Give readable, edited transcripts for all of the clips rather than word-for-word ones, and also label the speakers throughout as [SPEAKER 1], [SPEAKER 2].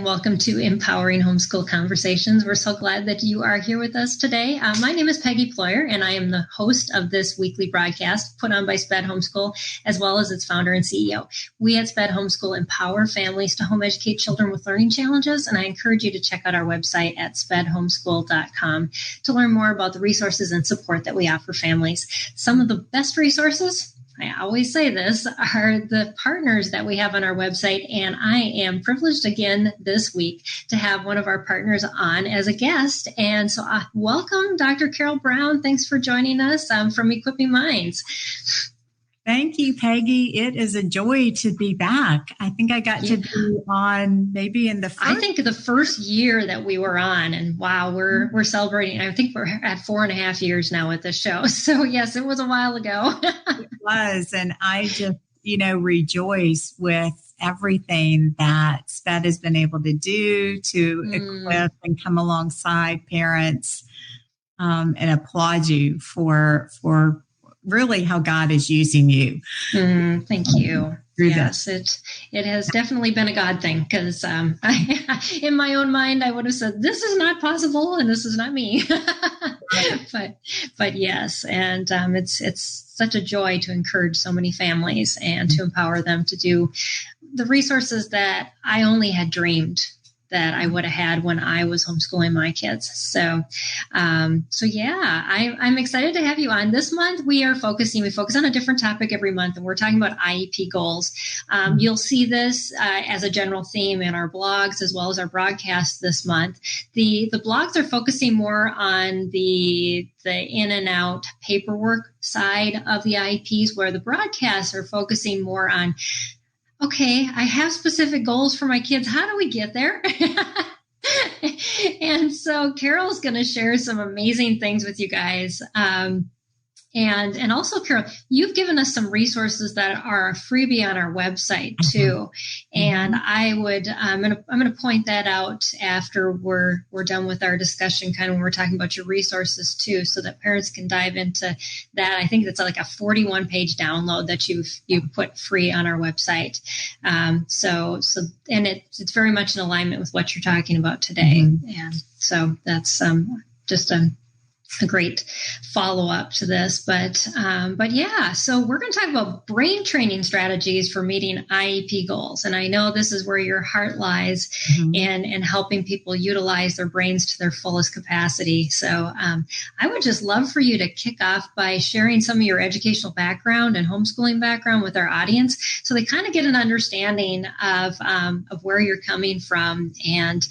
[SPEAKER 1] welcome to Empowering Homeschool Conversations. We're so glad that you are here with us today. My name is Peggy Ployer, and I am the host of this weekly broadcast put on by SPED Homeschool, as well as its founder and CEO. We at SPED Homeschool empower families to home educate children with learning challenges, and I encourage you to check out our website at spedhomeschool.com to learn more about the resources and support that we offer families. Some of the best resources, I always say this, are the partners that we have on our website. And I am privileged again this week to have one of our partners on as a guest. And so welcome, Dr. Carol Brown. Thanks for joining us from Equipping Minds.
[SPEAKER 2] Thank you, Peggy. It is a joy to be back. I think I got to be on maybe in the first...
[SPEAKER 1] I think the first year that we were on, and wow, we're celebrating. I think we're at 4.5 years now with this show. So yes, it was a while ago.
[SPEAKER 2] It was. And I just, rejoice with everything that SPED has been able to do to equip and come alongside parents and applaud you for really how God is using you.
[SPEAKER 1] Thank you. Yes, it has definitely been a God thing, because in my own mind, I would have said, this is not possible and this is not me. but yes, and it's such a joy to encourage so many families and to empower them to do the resources that I only had dreamed that I would have had when I was homeschooling my kids. So yeah, I'm excited to have you on. This month we focus on a different topic every month, and we're talking about IEP goals. You'll see this as a general theme in our blogs as well as our broadcasts this month. The blogs are focusing more on the in and out paperwork side of the IEPs, where the broadcasts are focusing more on, okay, I have specific goals for my kids. How do we get there? And so Carol's going to share some amazing things with you guys. And also, Carol, you've given us some resources that are a freebie on our website too. And I'm going to point that out after we're done with our discussion, kind of when we're talking about your resources too, so that parents can dive into that. I think that's like a 41-page download that you've put free on our website. So it's very much in alignment with what you're talking about today. And so that's just a great follow-up to this, but yeah, so we're going to talk about brain training strategies for meeting IEP goals. And I know this is where your heart lies in helping people utilize their brains to their fullest capacity. So I would just love for you to kick off by sharing some of your educational background and homeschooling background with our audience, so they kind of get an understanding of where you're coming from and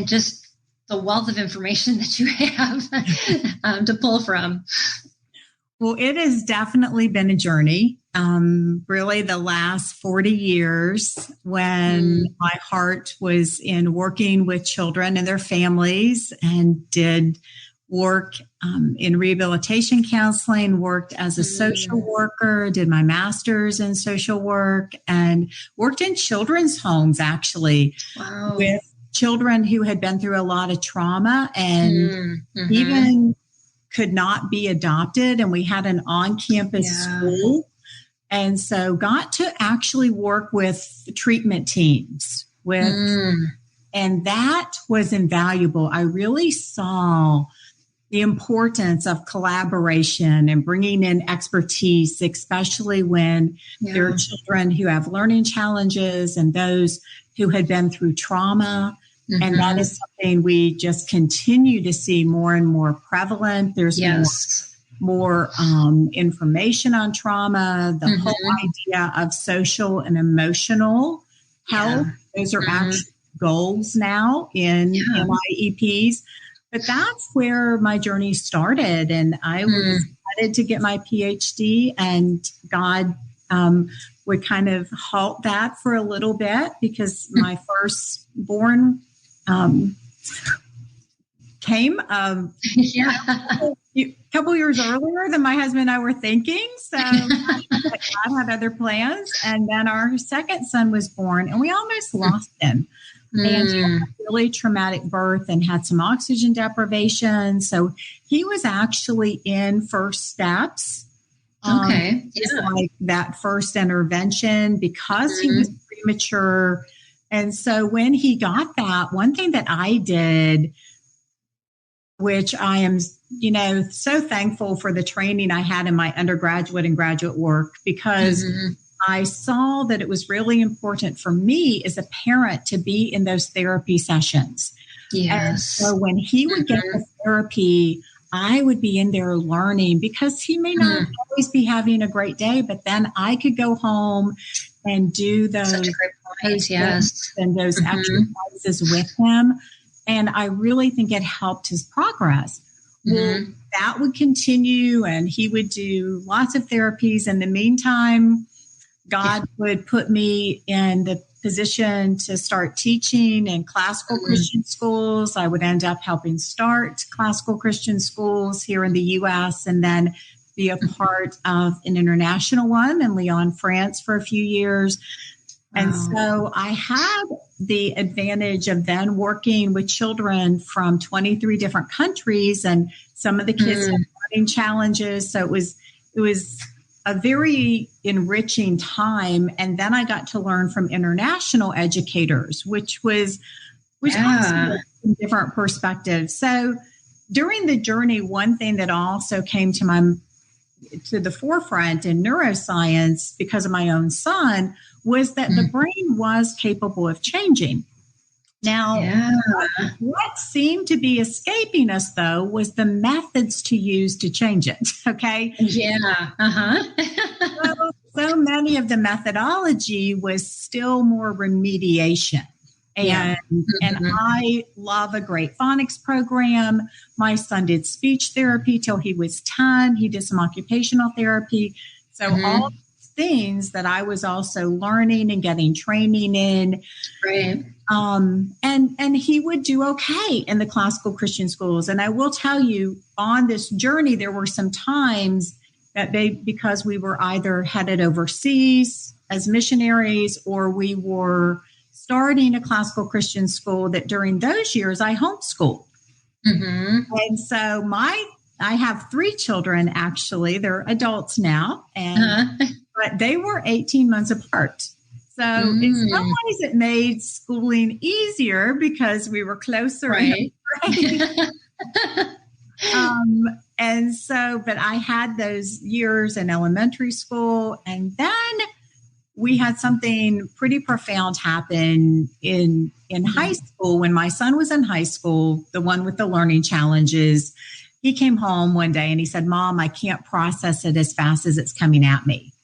[SPEAKER 1] just the wealth of information that you have to pull from.
[SPEAKER 2] Well, it has definitely been a journey. Really the last 40 years, when my heart was in working with children and their families, and did work in rehabilitation counseling, worked as a social worker, did my master's in social work, and worked in children's homes, actually, with children who had been through a lot of trauma and even could not be adopted. And we had an on-campus school. And so got to actually work with treatment teams and that was invaluable. I really saw the importance of collaboration and bringing in expertise, especially when there are children who have learning challenges and those who had been through trauma. And that is something we just continue to see more and more prevalent. There's more information on trauma, the whole idea of social and emotional health. Those are actual goals now in IEPs. But that's where my journey started. And I was excited to get my PhD, and God would kind of halt that for a little bit, because my firstborn came a couple years earlier than my husband and I were thinking. So God had other plans. And then our second son was born, and we almost lost him. And he had a really traumatic birth and had some oxygen deprivation. So he was actually in first steps. Like that first intervention, because he was premature. And so when he got that, one thing that I did, which I am, so thankful for the training I had in my undergraduate and graduate work, because I saw that it was really important for me as a parent to be in those therapy sessions.
[SPEAKER 1] Yes.
[SPEAKER 2] And so when he would get the therapy, I would be in there learning, because he may not always be having a great day, but then I could go home and do those,
[SPEAKER 1] such a great point. Yes.
[SPEAKER 2] and those exercises with him. And I really think it helped his progress. Well, that would continue, and he would do lots of therapies. In the meantime, God would put me in the position to start teaching in classical Christian schools. I would end up helping start classical Christian schools here in the U.S. and then be a part of an international one in Lyon, France for a few years. And so I had the advantage of then working with children from 23 different countries, and some of the kids had learning challenges. So it was a very enriching time. And then I got to learn from international educators, which also a different perspective. So during the journey, one thing that also came to the forefront in neuroscience because of my own son was that the brain was capable of changing. Now, what seemed to be escaping us, though, was the methods to use to change it. Okay.
[SPEAKER 1] Yeah.
[SPEAKER 2] So many of the methodology was still more remediation. And I love a great phonics program. My son did speech therapy till he was 10. He did some occupational therapy. So all things that I was also learning and getting training in.
[SPEAKER 1] Right.
[SPEAKER 2] And he would do okay in the classical Christian schools. And I will tell you, on this journey, there were some times that because we were either headed overseas as missionaries, or we were starting a classical Christian school, that during those years I homeschooled. And so I have 3 children, actually. They're adults now, but they were 18 months apart. So in some ways it made schooling easier because we were closer.
[SPEAKER 1] Right.
[SPEAKER 2] And so, but I had those years in elementary school, and then we had something pretty profound happen in high school. When my son was in high school, the one with the learning challenges, he came home one day and he said, "Mom, I can't process it as fast as it's coming at me."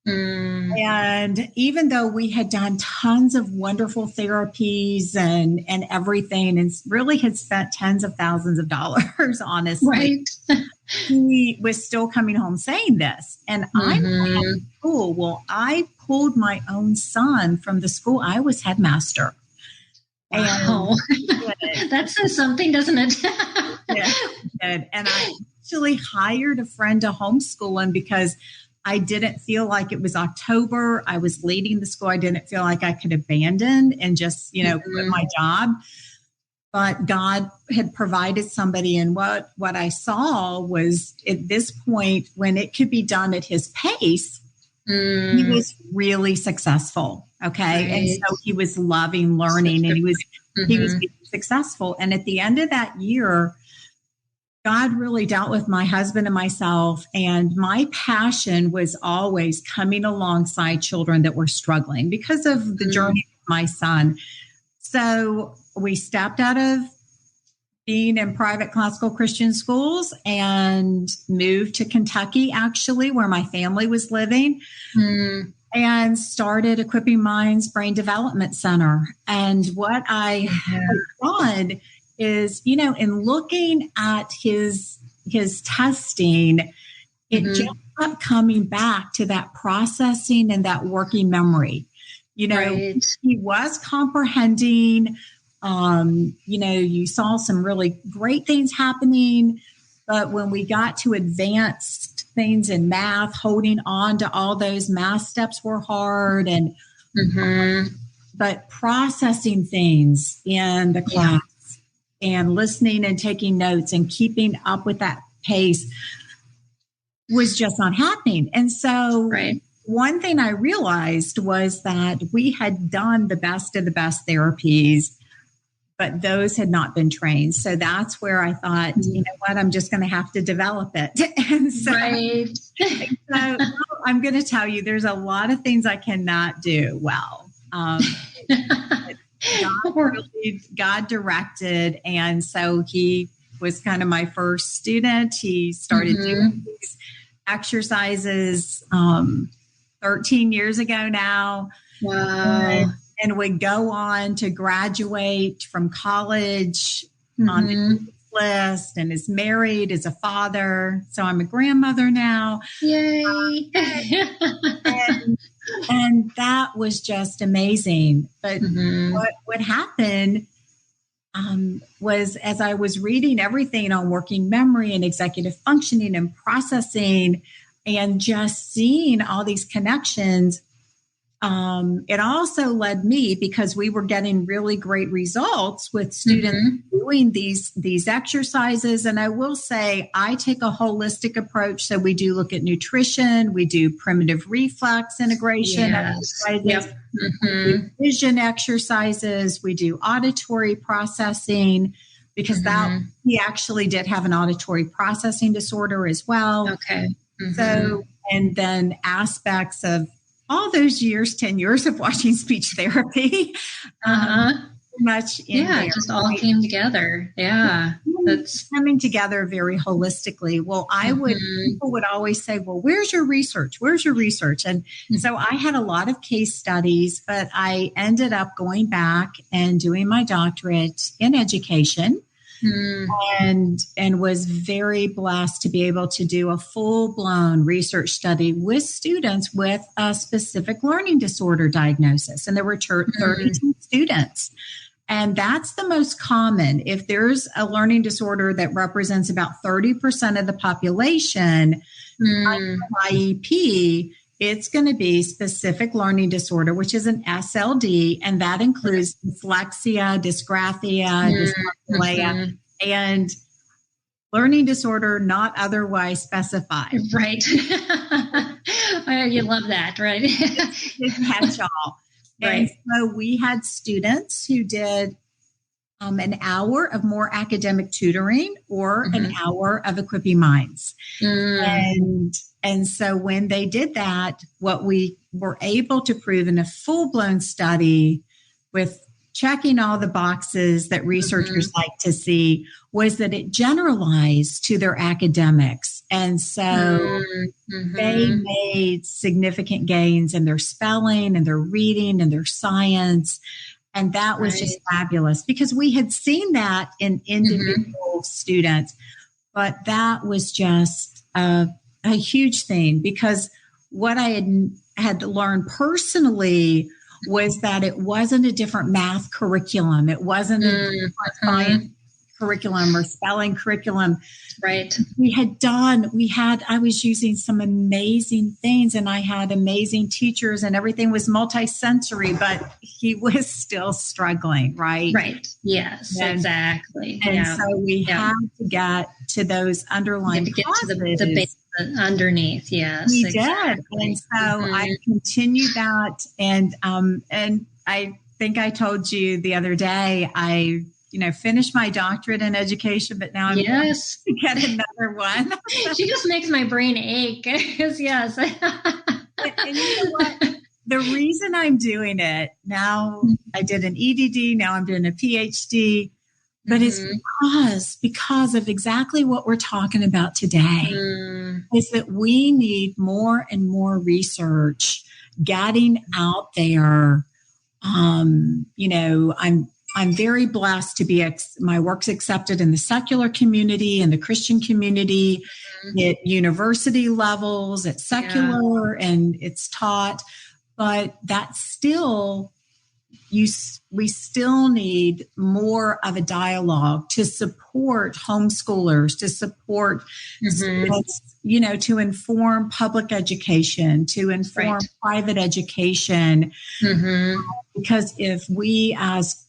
[SPEAKER 2] And even though we had done tons of wonderful therapies and everything, and really had spent tens of thousands of dollars, honestly, he was still coming home saying this. And I'm at school. Well, I pulled my own son from the school. I was headmaster.
[SPEAKER 1] Wow. And that says something, doesn't it?
[SPEAKER 2] And I actually hired a friend to homeschool him because I didn't feel like it was October. I was leading the school. I didn't feel like I could abandon and just, quit my job. But God had provided somebody. And what I saw was, at this point, when it could be done at his pace, he was really successful. Okay. Right. And so he was loving learning, and he was being successful. And at the end of that year, God really dealt with my husband and myself, and my passion was always coming alongside children that were struggling because of the journey of my son. So we stepped out of being in private classical Christian schools and moved to Kentucky, actually, where my family was living, and started Equipping Minds Brain Development Center. And what I have done is, in looking at his testing, it just kept coming back to that processing and that working memory. He was comprehending, you saw some really great things happening, but when we got to advanced things in math, holding on to all those math steps were hard, and but processing things in the class, and listening and taking notes and keeping up with that pace was just not happening. And so one thing I realized was that we had done the best of the best therapies, but those had not been trained. So that's where I thought, you know what, I'm just going to have to develop it. And so, so I'm going to tell you, there's a lot of things I cannot do well. God directed. And so he was kind of my first student. He started doing these exercises 13 years ago now.
[SPEAKER 1] Wow.
[SPEAKER 2] And would go on to graduate from college on the list, and is married, is a father. So I'm a grandmother now.
[SPEAKER 1] Yay.
[SPEAKER 2] And that was just amazing. But what happened was, as I was reading everything on working memory and executive functioning and processing and just seeing all these connections, it also led me, because we were getting really great results with students doing these exercises. And I will say, I take a holistic approach. So we do look at nutrition, we do primitive reflex integration, exercises, we do vision exercises, we do auditory processing, because that he actually did have an auditory processing disorder as well.
[SPEAKER 1] Okay.
[SPEAKER 2] So, and then aspects of all those years, 10 years of watching speech therapy, much in there.
[SPEAKER 1] It just all came together. Yeah.
[SPEAKER 2] That's coming together very holistically. Well, people would always say, well, where's your research? Where's your research? And so I had a lot of case studies, but I ended up going back and doing my doctorate in education. And was very blessed to be able to do a full-blown research study with students with a specific learning disorder diagnosis. And there were 32 students. And that's the most common. If there's a learning disorder that represents about 30% of the population, IEP, it's going to be specific learning disorder, which is an SLD, and that includes dyslexia, dysgraphia, dyscalculia, and learning disorder not otherwise specified.
[SPEAKER 1] Right. You love that, right?
[SPEAKER 2] It's catch-all.
[SPEAKER 1] Right.
[SPEAKER 2] And so we had students who did an hour of more academic tutoring or an hour of equipping minds. And so when they did that, what we were able to prove in a full-blown study with checking all the boxes that researchers like to see was that it generalized to their academics. And so they made significant gains in their spelling and their reading and their science. And that was just fabulous, because we had seen that in individual students, but that was just a huge thing, because what I had learned personally was that it wasn't a different math curriculum. It wasn't a different science curriculum or spelling curriculum.
[SPEAKER 1] Right.
[SPEAKER 2] I was using some amazing things, and I had amazing teachers, and everything was multisensory, but he was still struggling. Right.
[SPEAKER 1] Right. Yes, exactly.
[SPEAKER 2] And so we had to get to those underlying
[SPEAKER 1] to get to the base underneath. Yes,
[SPEAKER 2] we did. And so I continued that. And I think I told you the other day, I finished my doctorate in education, but now I'm going to get another one.
[SPEAKER 1] She just makes my brain ache. Yes.
[SPEAKER 2] And you know what? The reason I'm doing it now, I did an EDD, now I'm doing a PhD, but it's because of exactly what we're talking about today, is that we need more and more research getting out there. I'm very blessed to be, my work's accepted in the secular community and the Christian community, at university levels, at secular, and it's taught, but that's still, we still need more of a dialogue to support homeschoolers, to support students, to inform public education, to inform private education, because if we as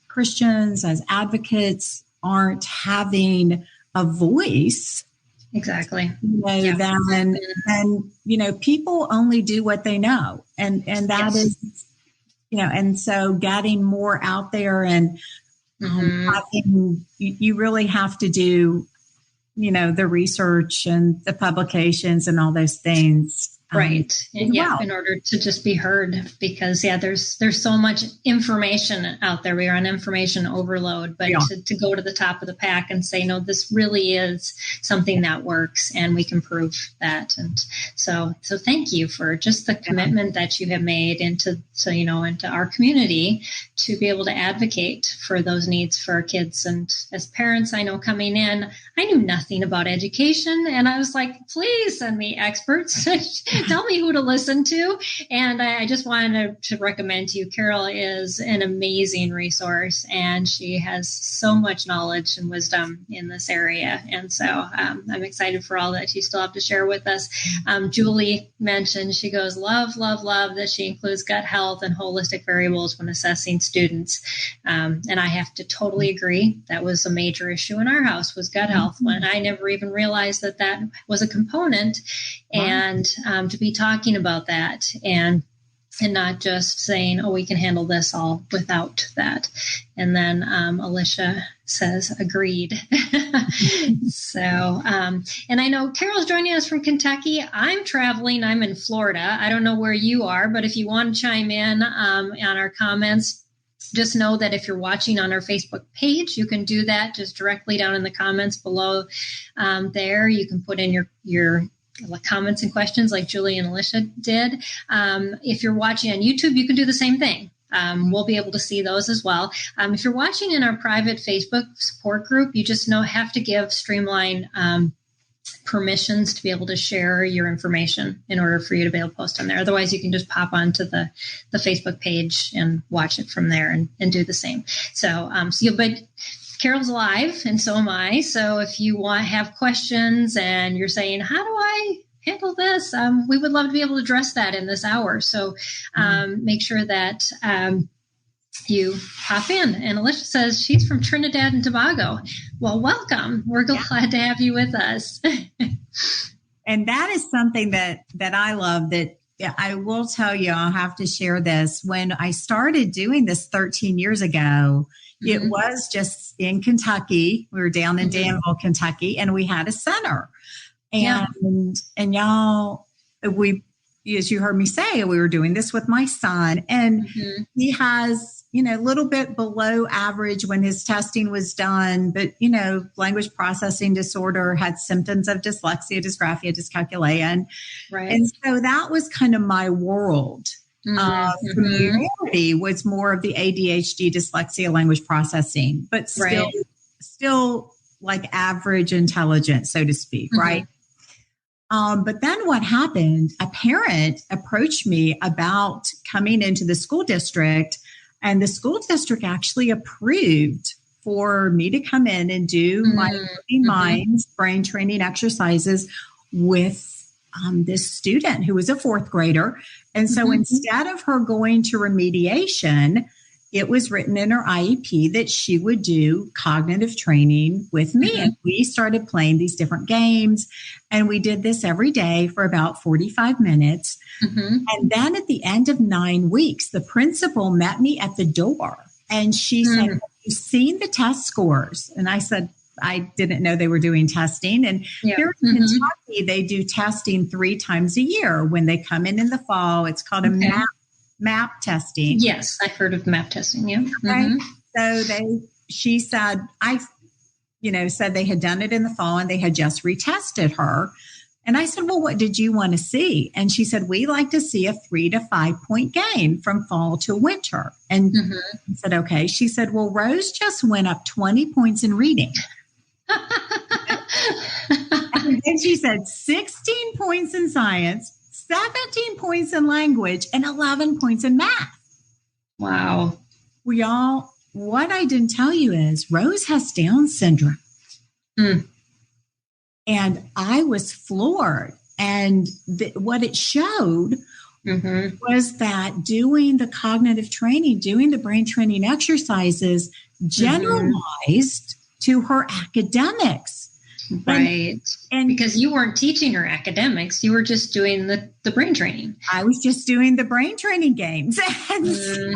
[SPEAKER 2] Christians, as advocates, aren't having a voice
[SPEAKER 1] Exactly.
[SPEAKER 2] Then, people only do what they know. And that is, and so getting more out there and you really have to do, the research and the publications and all those things.
[SPEAKER 1] Right. In order to just be heard, because there's so much information out there. We are on information overload, but to go to the top of the pack and say, no, this really is something that works and we can prove that. And so thank you for just the commitment that you have made into our community to be able to advocate for those needs for our kids. And as parents, I know coming in, I knew nothing about education, and I was like, please send me experts. Tell me who to listen to. And I just wanted to recommend to you, Carol is an amazing resource, and she has so much knowledge and wisdom in this area. And so I'm excited for all that you still have to share with us. Julie mentioned, she goes, love that she includes gut health and holistic variables when assessing students. And I have to totally agree. That was a major issue in our house, was gut health, when I never even realized that was a component. And to be talking about that and not just saying, oh, we can handle this all without that. And then Alicia says, agreed. So, and I know Carol's joining us from Kentucky. I'm traveling. I'm in Florida. I don't know where you are, but if you want to chime in on our comments, just know that if you're watching on our Facebook page, you can do that just directly down in the comments below there. You can put in your comments and questions like Julie and Alicia did. If you're watching on YouTube, you can do the same thing. We'll be able to see those as well. If you're watching in our private Facebook support group, you just have to give Streamline permissions to be able to share your information in order for you to be able to post on there. Otherwise, you can just pop onto the Facebook page and watch it from there and do the same. But Carol's live and so am I. So if you have questions and you're saying, how do I handle this? We would love to be able to address that in this hour. So make sure that you pop in. And Alicia says she's from Trinidad and Tobago. Well, welcome. We're glad to have you with us.
[SPEAKER 2] And that is something that I love, that I will tell you, I'll have to share this. When I started doing this 13 years ago, it was just in Kentucky. We were down in Danville, Kentucky, and we had a center. And y'all, as you heard me say, we were doing this with my son, and he has, a little bit below average when his testing was done, but, language processing disorder, had symptoms of dyslexia, dysgraphia, dyscalculia. And so that was kind of my world. Community was more of the ADHD, dyslexia, language processing, but still like average intelligence, so to speak, right? But then what happened, a parent approached me about coming into the school district, and the school district actually approved for me to come in and do my Minds brain training exercises with this student who was a fourth grader. And so instead of her going to remediation, it was written in her IEP that she would do cognitive training with me. And we started playing these different games, and we did this every day for about 45 minutes. And then at the end of 9 weeks, the principal met me at the door, and she said, have you seen the test scores? And I said, I didn't know they were doing testing. And here in Kentucky, they do testing 3 times a year when they come in the fall. It's called a MAP testing.
[SPEAKER 1] Yes, I heard of MAP testing. Yeah.
[SPEAKER 2] Right. So she said, said they had done it in the fall and they had just retested her. And I said, well, what did you want to see? And she said, we like to see a 3 to 5 point gain from fall to winter. And I said, okay. She said, well, Rose just went up 20 points in reading. And then she said 16 points in science, 17 points in language, and 11 points in math.
[SPEAKER 1] Wow.
[SPEAKER 2] What I didn't tell you is Rose has Down syndrome. And I was floored. And what it showed was that doing the cognitive training, doing the brain training exercises generalized to her academics.
[SPEAKER 1] Right.
[SPEAKER 2] And
[SPEAKER 1] because you weren't teaching her academics, you were just doing the brain training.
[SPEAKER 2] I was just doing the brain training games. And so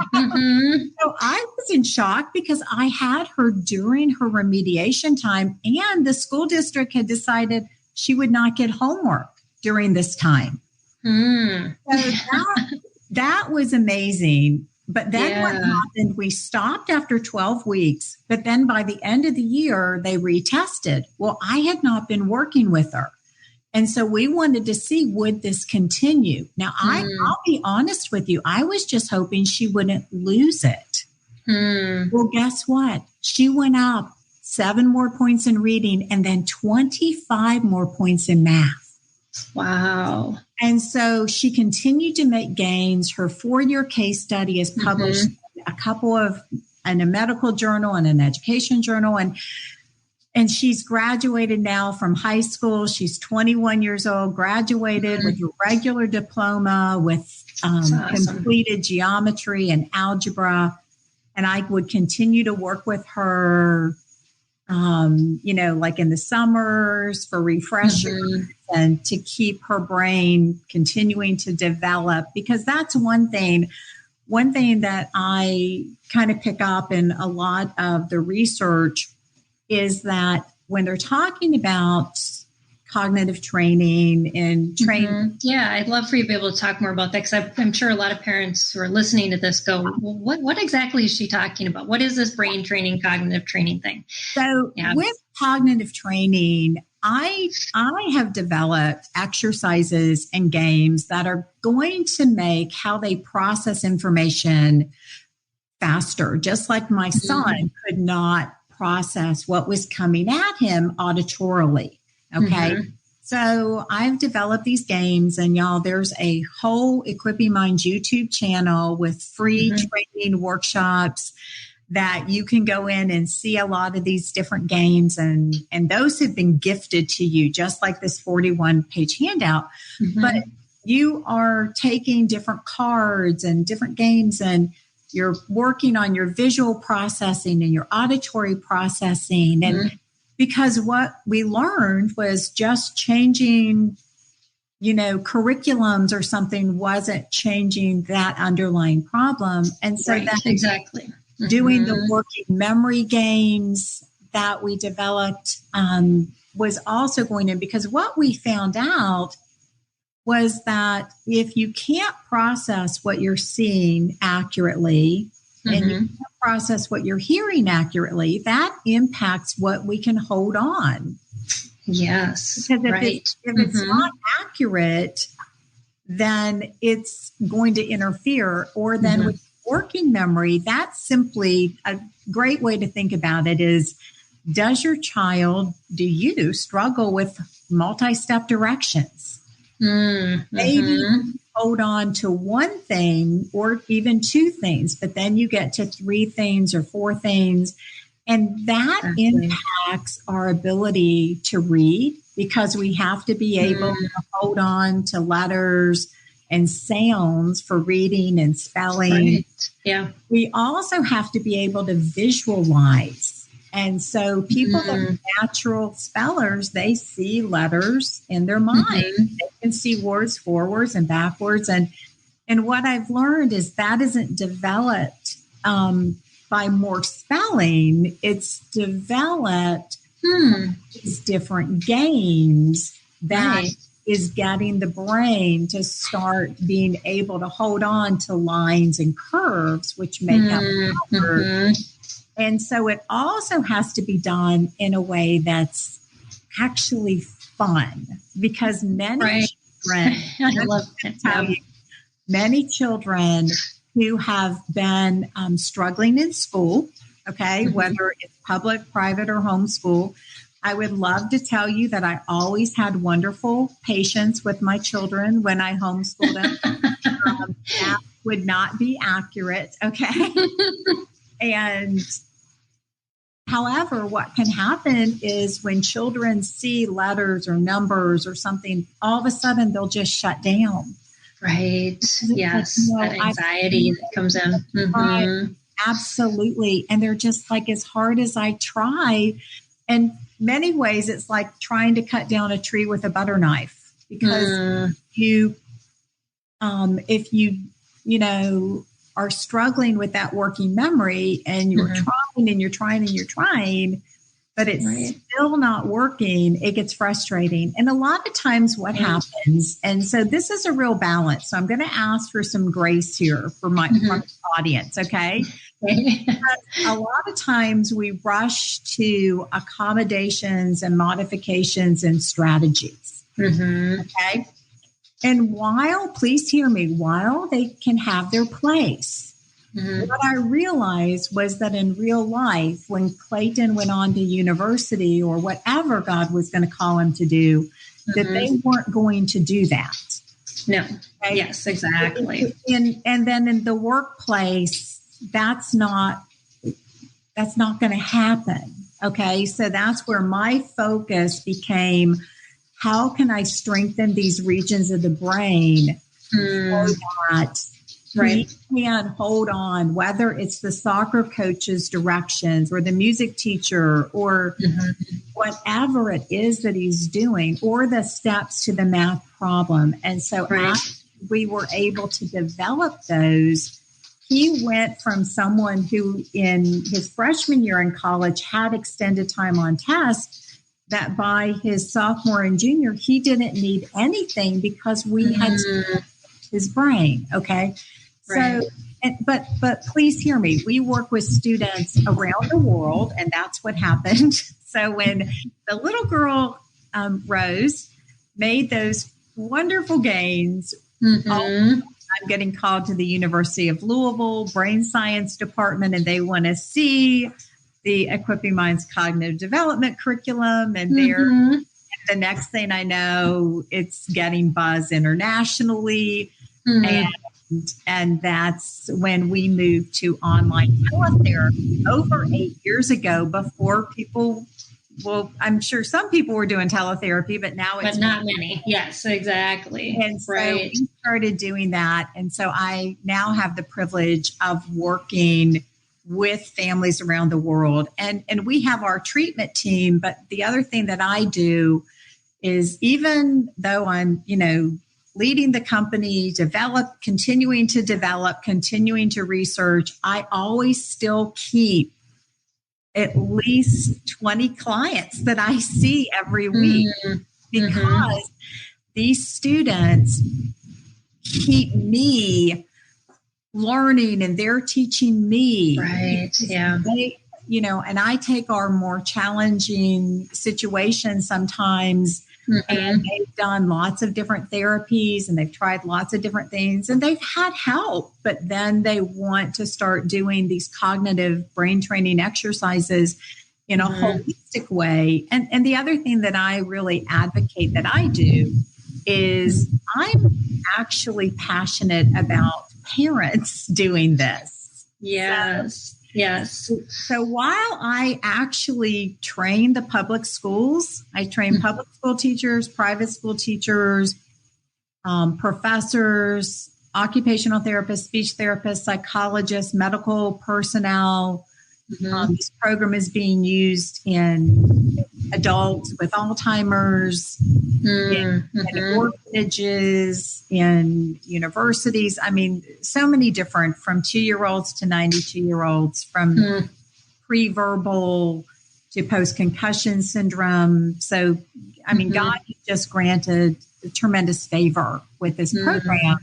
[SPEAKER 2] I was in shock because I had her during her remediation time, and the school district had decided she would not get homework during this time. So that was amazing. But then what happened, we stopped after 12 weeks, but then by the end of the year, they retested. Well, I had not been working with her. And so we wanted to see, would this continue? Now, I'll be honest with you. I was just hoping she wouldn't lose it. Well, guess what? She went up 7 more points in reading and then 25 more points in math.
[SPEAKER 1] Wow.
[SPEAKER 2] And so she continued to make gains. Her 4-year case study is published in a medical journal and an education journal. And she's graduated now from high school. She's 21 years old, graduated with a regular diploma, with completed geometry and algebra. And I would continue to work with her, like in the summers for refreshers and to keep her brain continuing to develop, because that's one thing that I kind of pick up in a lot of the research is that when they're talking about cognitive training and training.
[SPEAKER 1] Yeah, I'd love for you to be able to talk more about that, because I'm sure a lot of parents who are listening to this go, well, what exactly is she talking about? What is this brain training, cognitive training thing?
[SPEAKER 2] So with cognitive training, I have developed exercises and games that are going to make how they process information faster, just like my son could not process what was coming at him auditorily. Okay. So I've developed these games, and y'all, there's a whole Equipping Minds YouTube channel with free training workshops that you can go in and see a lot of these different games. And those have been gifted to you, just like this 41-page handout. But you are taking different cards and different games, and you're working on your visual processing and your auditory processing. And because what we learned was just changing, curriculums or something wasn't changing that underlying problem. And so doing the working memory games that we developed was also going in, because what we found out was that if you can't process what you're seeing accurately and you can't process what you're hearing accurately, that impacts what we can hold on.
[SPEAKER 1] Yes.
[SPEAKER 2] Because if it's not accurate, then it's going to interfere. Or then with working memory, that's simply a great way to think about it is, do you struggle with multi-step directions? Maybe hold on to one thing or even 2 things, but then you get to 3 things or 4 things. And that impacts our ability to read, because we have to be able to hold on to letters and sounds for reading and spelling. We also have to be able to visualize. And so people that are natural spellers, they see letters in their mind. They can see words forwards and backwards. And what I've learned is that isn't developed by more spelling. It's developed these different games that is getting the brain to start being able to hold on to lines and curves, which make up words. And so it also has to be done in a way that's actually fun, because many children who have been struggling in school, whether it's public, private, or homeschool, I would love to tell you that I always had wonderful patience with my children when I homeschooled them. That would not be accurate, And however, what can happen is when children see letters or numbers or something, all of a sudden they'll just shut down.
[SPEAKER 1] Right. Yes. That anxiety that comes in.
[SPEAKER 2] Absolutely. And they're just like, as hard as I try. And many ways, it's like trying to cut down a tree with a butter knife, because if you are struggling with that working memory, and you're trying and you're trying and you're trying, but it's still not working, it gets frustrating. And a lot of times what happens, and so this is a real balance. So I'm going to ask for some grace here for my audience, okay? A lot of times we rush to accommodations and modifications and strategies, okay? And please hear me, while they can have their place, what I realized was that in real life, when Clayton went on to university or whatever God was going to call him to do, that they weren't going to do that.
[SPEAKER 1] No.
[SPEAKER 2] Okay?
[SPEAKER 1] Yes, exactly.
[SPEAKER 2] And then in the workplace, that's not going to happen. Okay. So that's where my focus became, how can I strengthen these regions of the brain so that we can hold on, whether it's the soccer coach's directions or the music teacher or whatever it is that he's doing, or the steps to the math problem. And so after we were able to develop those, he went from someone who in his freshman year in college had extended time on test, that by his sophomore and junior, he didn't need anything because we had his brain. Okay. So, but please hear me. We work with students around the world, and that's what happened. So when the little girl, Rose, made those wonderful gains, I'm getting called to the University of Louisville brain science department, and they want to see the Equipping Minds cognitive development curriculum. And the next thing I know, it's getting buzz internationally. And that's when we moved to online teletherapy over 8 years ago, before people, I'm sure some people were doing teletherapy, but now it's
[SPEAKER 1] not many. Yes, exactly.
[SPEAKER 2] And so we started doing that. And so I now have the privilege of working with families around the world. And we have our treatment team. But the other thing that I do is, even though I'm, leading the company, continuing to research, I always still keep at least 20 clients that I see every week, because these students keep me learning and they're teaching me.
[SPEAKER 1] Right. Yeah.
[SPEAKER 2] And I take our more challenging situations sometimes, and they've done lots of different therapies and they've tried lots of different things and they've had help, but then they want to start doing these cognitive brain training exercises in a holistic way. And the other thing that I really advocate that I do is, I'm actually passionate about parents doing this.
[SPEAKER 1] Yes. Yes.
[SPEAKER 2] So while I actually train the public schools, I train public school teachers, private school teachers, professors, occupational therapists, speech therapists, psychologists, medical personnel. This program is being used in adults with Alzheimer's, in orphanages, in universities. I mean, so many different, from 2-year-olds to 92-year-olds, from pre-verbal to post-concussion syndrome. So, I mean, God just granted a tremendous favor with this program.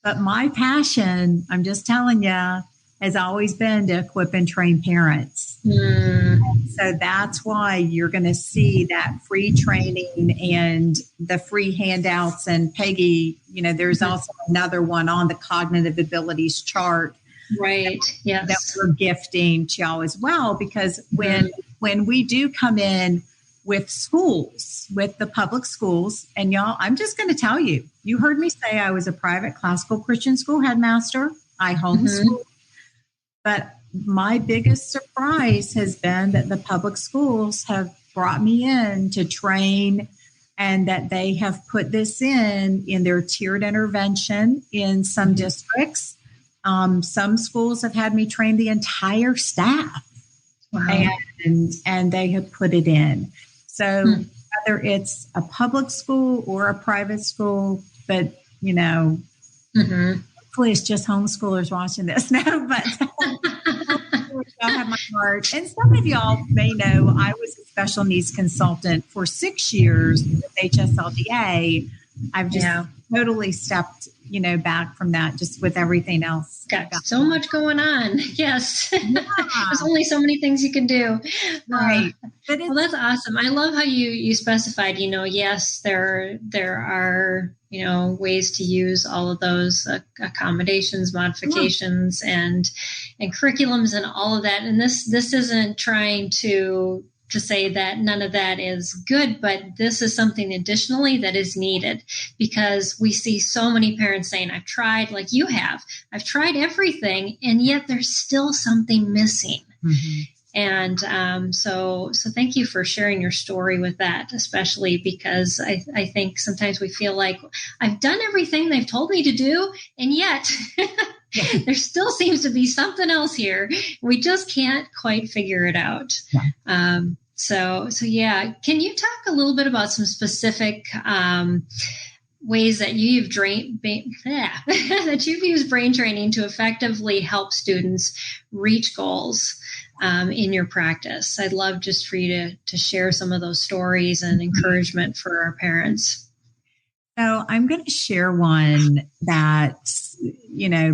[SPEAKER 2] But my passion, I'm just telling you, has always been to equip and train parents. So that's why you're going to see that free training and the free handouts. And Peggy, there's also another one on the cognitive abilities chart.
[SPEAKER 1] Right. Yes.
[SPEAKER 2] That we're gifting to y'all as well, because when we do come in with schools, with the public schools, and y'all, I'm just going to tell you, you heard me say I was a private classical Christian school headmaster. I homeschooled. But my biggest surprise has been that the public schools have brought me in to train, and that they have put this in their tiered intervention in some districts. Some schools have had me train the entire staff. Wow. And they have put it in. So whether it's a public school or a private school, but, hopefully it's just homeschoolers watching this. No, but y'all have my heart. And some of y'all may know I was a special needs consultant for 6 years with HSLDA. I've just totally stepped, back from that, just with everything else.
[SPEAKER 1] Got so much going on. Yes. There's only so many things you can do.
[SPEAKER 2] Right.
[SPEAKER 1] Well, that's awesome. I love how you specified, yes, there are, ways to use all of those accommodations, modifications, and curriculums and all of that. And this isn't trying to say that none of that is good, but this is something additionally that is needed, because we see so many parents saying, I've tried, like you have, I've tried everything, and yet there's still something missing. Mm-hmm. And so thank you for sharing your story with that, especially because I think sometimes we feel like I've done everything they've told me to do, and yet there still seems to be something else here. We just can't quite figure it out. Yeah. So yeah. Can you talk a little bit about some specific ways that you've that you've used brain training to effectively help students reach goals in your practice? I'd love just for you to share some of those stories and encouragement for our parents.
[SPEAKER 2] So I'm going to share one that,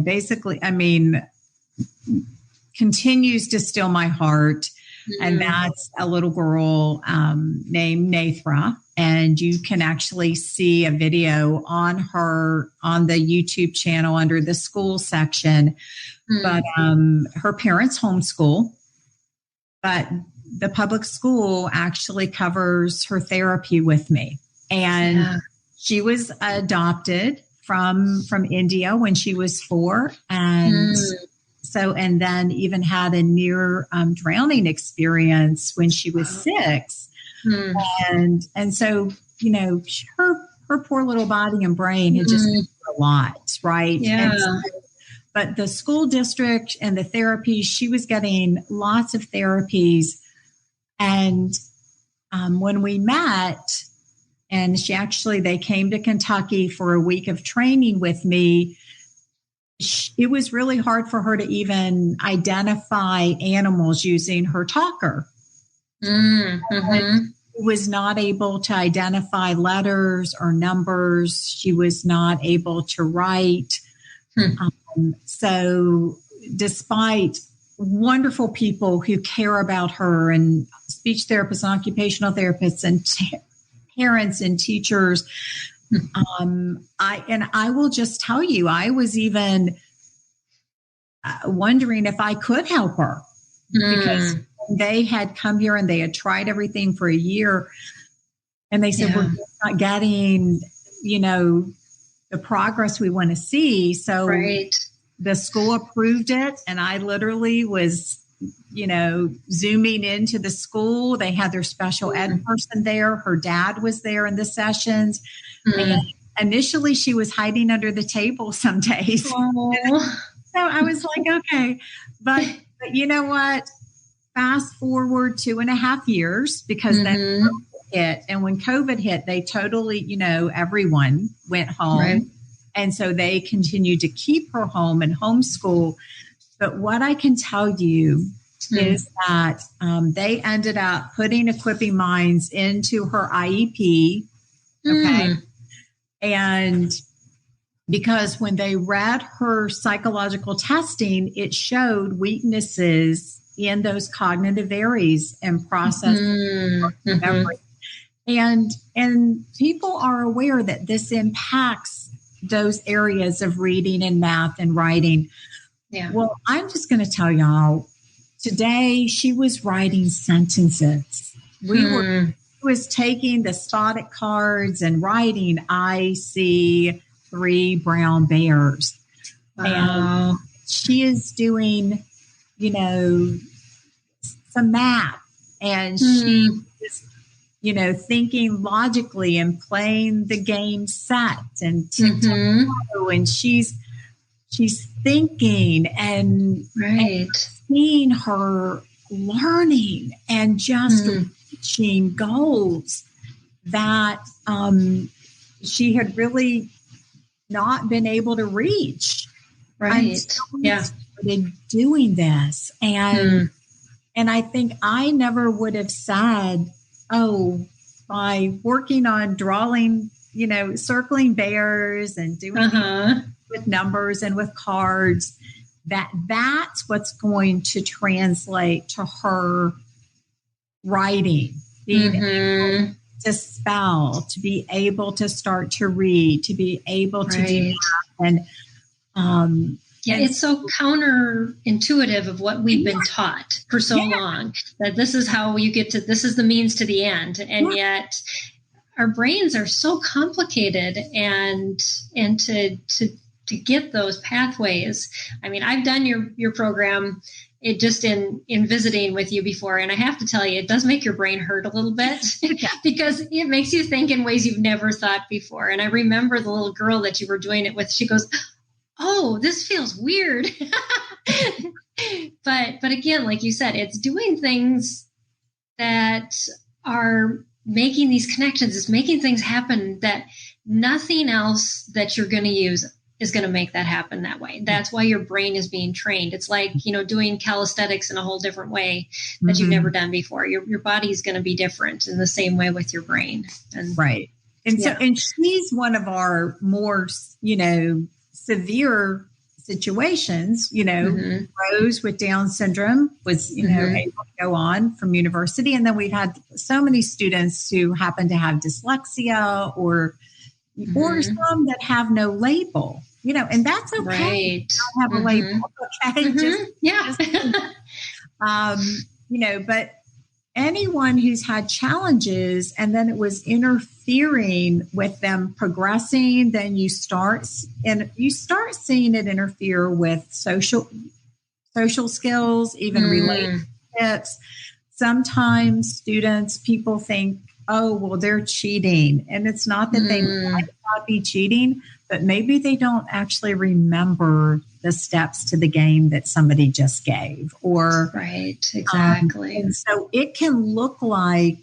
[SPEAKER 2] basically, continues to still my heart. Mm-hmm. And that's a little girl named Nathra. And you can actually see a video on the YouTube channel under the school section. Mm-hmm. But her parents homeschool. But the public school actually covers her therapy with me. And she was adopted from India when she was 4. And and then even had a near drowning experience when she was 6. And so, her poor little body and brain had just been through a lot, right?
[SPEAKER 1] Yeah.
[SPEAKER 2] But the school district and the therapy, she was getting lots of therapies. And when we met, and they came to Kentucky for a week of training with me, it was really hard for her to even identify animals using her talker. Mm-hmm. She was not able to identify letters or numbers. She was not able to write. So despite wonderful people who care about her, and speech therapists and occupational therapists and parents and teachers, I will just tell you, I was even wondering if I could help her, because they had come here and they had tried everything for a year, and they said, we're not getting, the progress we want to see. So the school approved it, and I literally was, zooming into the school. They had their special ed person there. Her dad was there in the sessions. And initially she was hiding under the table some days. So I was like, okay, but you know what? Fast forward 2.5 years, because then COVID hit. And when COVID hit, they totally, everyone went home. Right. And so they continued to keep her home and homeschool. But what I can tell you is that they ended up putting Equipping Minds into her IEP. Okay. And because when they read her psychological testing, it showed weaknesses in those cognitive areas and process memory. And people are aware that this impacts those areas of reading and math and writing. Yeah. Well, I'm just going to tell y'all, today she was writing sentences. She was taking the spotted cards and writing, I see 3 brown bears. Wow. And she is doing, some math, and she is, thinking logically and playing the game set and tic-tac-toe, and she's thinking and seeing her learning and just reaching goals that she had really not been able to reach.
[SPEAKER 1] Right.
[SPEAKER 2] Until we started doing this. And I think I never would have said, oh, by working on drawing, circling bears and doing with numbers and with cards, that's what's going to translate to her writing, being able to spell, to be able to start to read, to be able to do that. And
[SPEAKER 1] it's so counterintuitive of what we've been taught for so long, that this is how you get to, this is the means to the end. And yet our brains are so complicated, and to get those pathways. I mean, I've done your program just in visiting with you before. And I have to tell you, it does make your brain hurt a little bit because it makes you think in ways you've never thought before. And I remember the little girl that you were doing it with, she goes, oh, this feels weird. But again, like you said, it's doing things that are making these connections. It's making things happen that nothing else that you're going to use is going to make that happen that way. That's why your brain is being trained. It's like, doing calisthenics in a whole different way that you've never done before. Your body is going to be different in the same way with your brain. And,
[SPEAKER 2] right. And so, and she's one of our more, severe situations. Rose with Down syndrome was, able to go on from university. And then we've had so many students who happen to have dyslexia or some that have no label, and that's okay.
[SPEAKER 1] Right.
[SPEAKER 2] Don't have a label. Okay. But anyone who's had challenges and then it was interfering with them progressing, then you start seeing it interfere with social skills, even relationships. Sometimes people think, oh, well, they're cheating. And it's not that they might not be cheating, but maybe they don't actually remember the steps to the game that somebody just gave. Or
[SPEAKER 1] right, exactly.
[SPEAKER 2] And so it can look like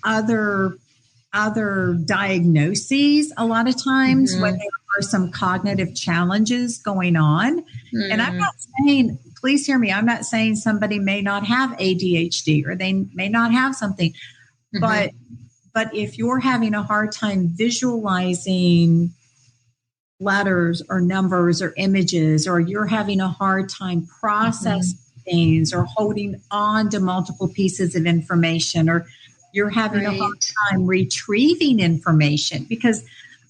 [SPEAKER 2] other diagnoses a lot of times when there are some cognitive challenges going on. And I'm not saying, please hear me, I'm not saying somebody may not have ADHD or they may not have something, but if you're having a hard time visualizing letters or numbers or images, or you're having a hard time processing things or holding on to multiple pieces of information, or you're having a hard time retrieving information, because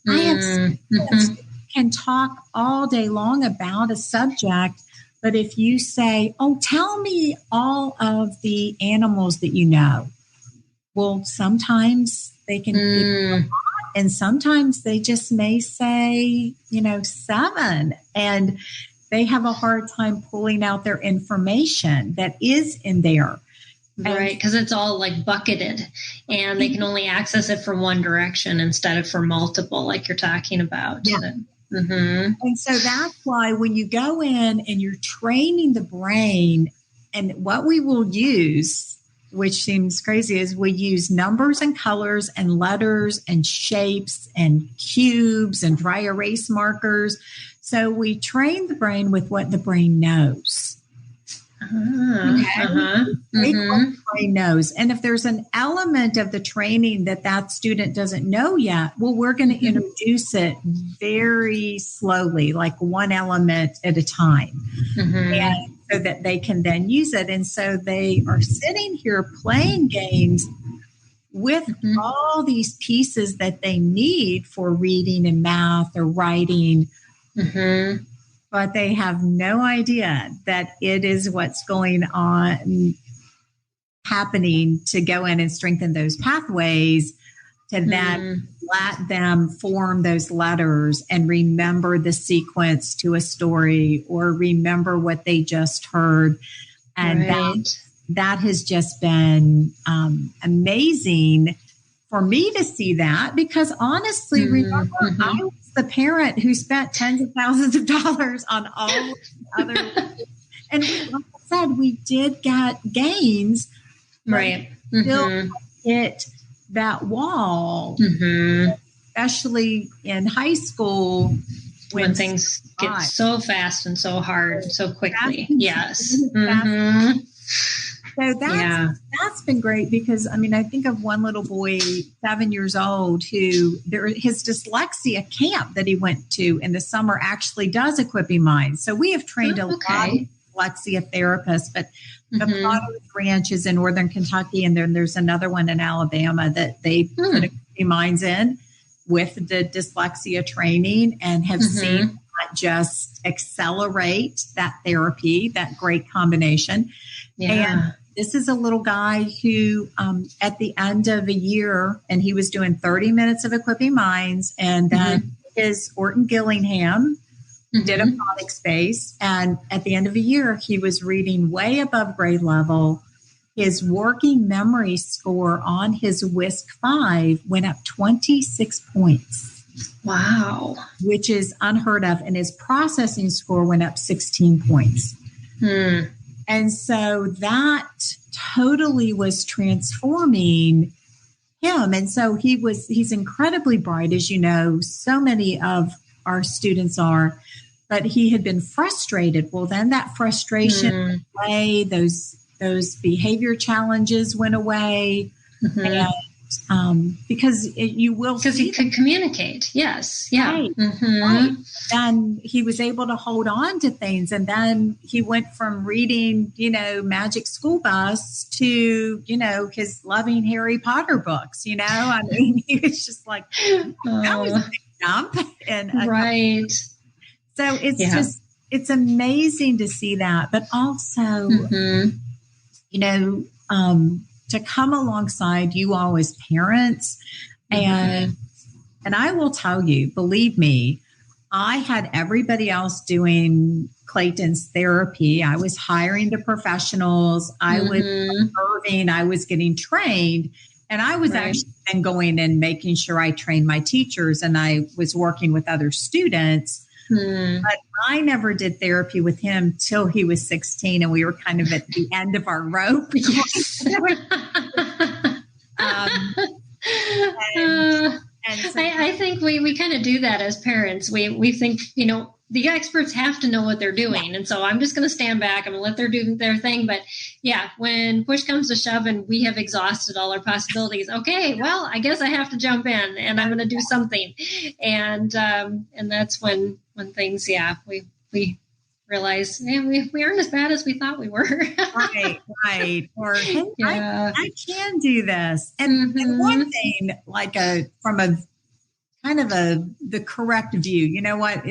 [SPEAKER 2] I have students who can talk all day long about a subject, but if you say, oh, tell me all of the animals that you know, well, sometimes they can give you a lot, and sometimes they just may say, 7, and they have a hard time pulling out their information that is in there.
[SPEAKER 1] Right, because it's all like bucketed, and they can only access it from one direction instead of from multiple, like you're talking about.
[SPEAKER 2] Yeah. And so that's why when you go in and you're training the brain, and what we will use, which seems crazy, is we use numbers and colors and letters and shapes and cubes and dry erase markers. So we train the brain with what the brain knows. What the brain knows. And if there's an element of the training that student doesn't know yet, well, we're going to introduce it very slowly, like one element at a time. And so that they can then use it. And so they are sitting here playing games with all these pieces that they need for reading and math or writing. But they have no idea that it is what's going on, happening to go in and strengthen those pathways to then let them form those letters and remember the sequence to a story or remember what they just heard. And that has just been amazing for me to see that, because honestly, remember, I was the parent who spent tens of thousands of dollars on all other, and like I said, we did get gains,
[SPEAKER 1] right?
[SPEAKER 2] still hit that wall, especially in high school
[SPEAKER 1] when things get so fast and so hard so quickly. Yes.
[SPEAKER 2] So that's been great because, I mean, I think of one little boy, 7 years old, who his dyslexia camp that he went to in the summer actually does Equipping Minds. So we have trained a lot of dyslexia therapists, but the Potter's Ranch is in Northern Kentucky, and then there's another one in Alabama that they put Equipping Minds in with the dyslexia training and have seen that just accelerate that therapy, that great combination. Yeah. And this is a little guy who, at the end of a year, and he was doing 30 minutes of Equipping Minds, and then his Orton Gillingham did a phonics space. And at the end of a year, he was reading way above grade level. His working memory score on his WISC-5 went up 26 points.
[SPEAKER 1] Wow.
[SPEAKER 2] Which is unheard of. And his processing score went up 16 points. And so that totally was transforming him. And so he's incredibly bright, as you know, so many of our students are, but he had been frustrated. Well, then that frustration went away, those behavior challenges went away. And because he could
[SPEAKER 1] communicate. Yes. Yeah.
[SPEAKER 2] Right. Right. Then he was able to hold on to things. And then he went from reading, Magic School Bus to, his loving Harry Potter books, I mean, he was just like, that was a big jump. And
[SPEAKER 1] right.
[SPEAKER 2] So it's it's amazing to see that, but also, to come alongside you all as parents. And I will tell you, believe me, I had everybody else doing Clayton's therapy. I was hiring the professionals. I was observing. I was getting trained. And I was actually then going and making sure I trained my teachers, and I was working with other students. But I never did therapy with him till he was 16, and we were kind of at the end of our rope.
[SPEAKER 1] And so, I think we kind of do that as parents. We think, the experts have to know what they're doing. And so I'm just going to stand back. I'm going to let them do their thing. But when push comes to shove and we have exhausted all our possibilities, okay, well, I guess I have to jump in and I'm going to do something. And that's when things, we realize, we aren't as bad as we thought we were.
[SPEAKER 2] Right. Or, hey, I can do this. And one thing, like from a kind of the correct view, you know what?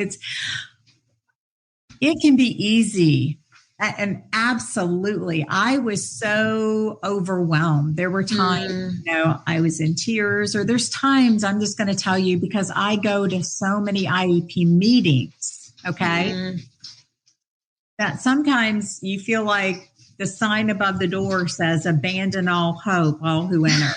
[SPEAKER 2] It can be easy. And absolutely, I was so overwhelmed. There were times, I was in tears, or there's times, I'm just going to tell you, because I go to so many IEP meetings, okay, that sometimes you feel like the sign above the door says, abandon all hope, all who enter,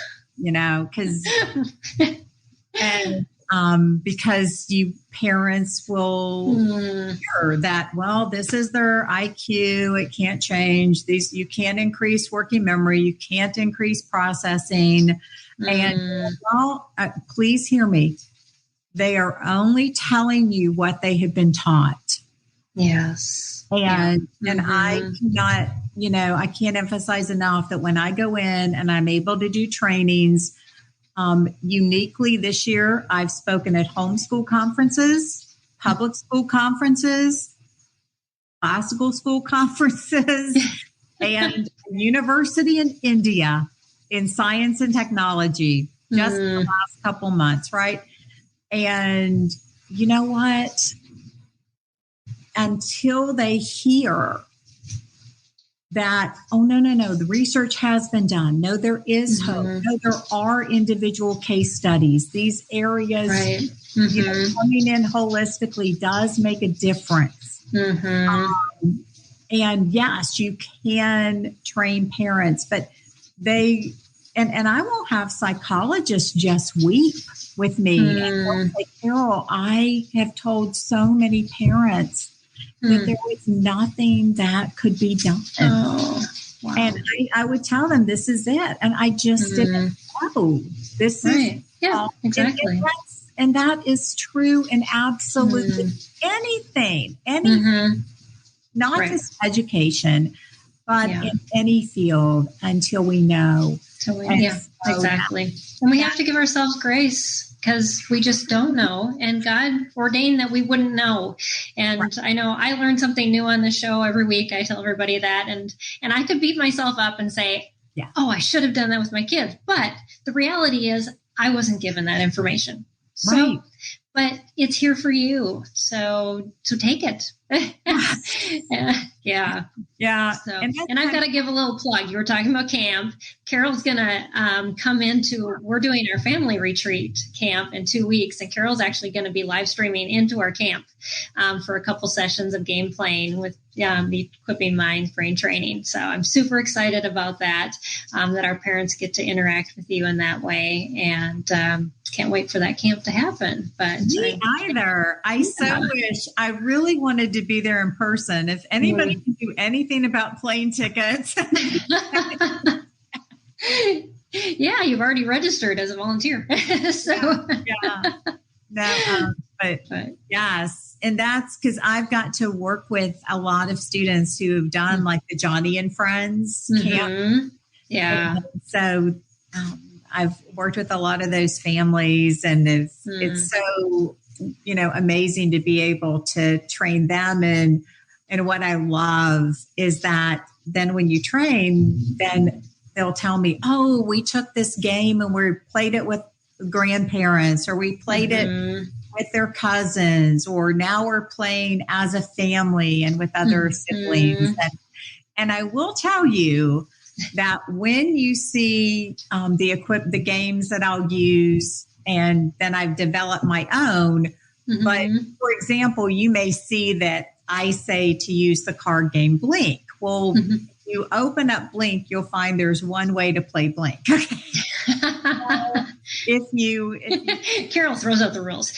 [SPEAKER 2] because you parents will hear that, well, this is their IQ. It can't change. You can't increase working memory. You can't increase processing. And please hear me. They are only telling you what they have been taught.
[SPEAKER 1] Yes.
[SPEAKER 2] And I cannot, I can't emphasize enough that when I go in and I'm able to do trainings, uniquely this year, I've spoken at homeschool conferences, public school conferences, classical school conferences, and university in India in science and technology just in the last couple months, right? And you know what? Until they hear that, oh, no, the research has been done. No, there is hope. No, there are individual case studies. These areas, coming in holistically does make a difference. And yes, you can train parents, but and I will have psychologists just weep with me. And they'll say, Carol, I have told so many parents that there was nothing that could be done.
[SPEAKER 1] Wow.
[SPEAKER 2] And I would tell them, this is it. And I just didn't know. This is
[SPEAKER 1] exactly.
[SPEAKER 2] And that is true in absolutely anything, not just education, but in any field until we know.
[SPEAKER 1] Exactly. And we have to give ourselves grace because we just don't know. And God ordained that we wouldn't know. And I know I learn something new on the show every week. I tell everybody that. And I could beat myself up and say, oh, I should have done that with my kids. But the reality is I wasn't given that information. So, but it's here for you. So take it. Yeah. So, and I've got to give a little plug. You were talking about camp. Carol's going to come we're doing our family retreat camp in 2 weeks. And Carol's actually going to be live streaming into our camp for a couple sessions of game playing with the Equipping Minds brain training. So I'm super excited about that our parents get to interact with you in that way. And can't wait for that camp to happen. But
[SPEAKER 2] me either. I so wish. I really wanted to be there in person. If anybody can do anything about plane tickets.
[SPEAKER 1] Yeah, you've already registered as a volunteer.
[SPEAKER 2] But yes. And that's because I've got to work with a lot of students who have done like the Johnny and Friends camp.
[SPEAKER 1] Yeah.
[SPEAKER 2] And so I've worked with a lot of those families, and it's so, amazing to be able to train them. And what I love is that then when you train, then they'll tell me, oh, we took this game and we played it with grandparents, or we played it with their cousins, or now we're playing as a family and with other siblings. And I will tell you that when you see the games that I'll use, and then I've developed my own. But for example, you may see that I say to use the card game Blink. Well, if you open up Blink, you'll find there's one way to play Blink. If you
[SPEAKER 1] Carol throws out the rules.